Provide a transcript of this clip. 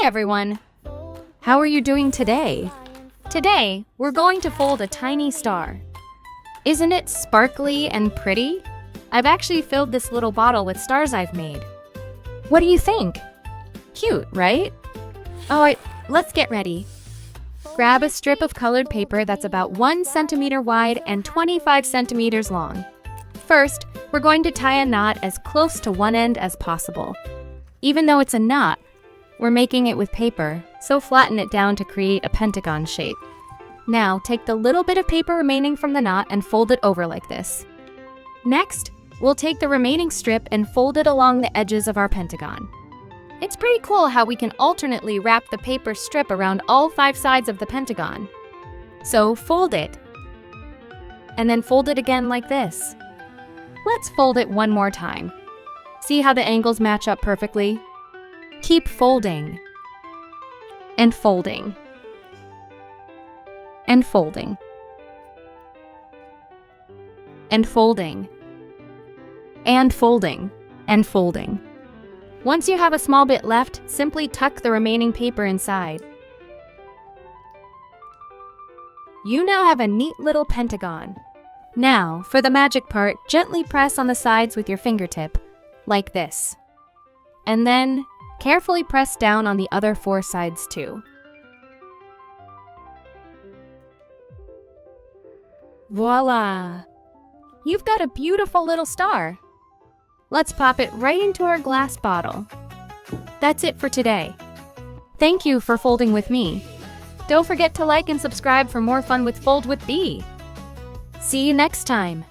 everyone! How are you doing today? Today, we're going to fold a tiny star. Isn't it sparkly and pretty? I've actually filled this little bottle with stars I've made. What do you think? Cute, right? Let's get ready. Grab a strip of colored paper that's about 1 centimeter wide and 25 centimeters long. First, we're going to tie a knot as close to one end as possible. Even though it's a knot, we're making it with paper, so flatten it down to create a pentagon shape. Now, take the little bit of paper remaining from the knot and fold it over like this. Next, we'll take the remaining strip and fold it along the edges of our pentagon. It's pretty cool how we can alternately wrap the paper strip around all 5 sides of the pentagon. So fold it, and then fold it again like this. Let's fold it one more time. See how the angles match up perfectly? Keep folding, and folding, and folding, and folding, and folding, and folding. Once you have a small bit left, simply tuck the remaining paper inside. You now have a neat little pentagon. Now, for the magic part, gently press on the sides with your fingertip, like this. And then, carefully press down on the other 4 sides too. Voila! You've got a beautiful little star. Let's pop it right into our glass bottle. That's it for today. Thank you for folding with me. Don't forget to like and subscribe for more fun with Fold with Bee. See you next time.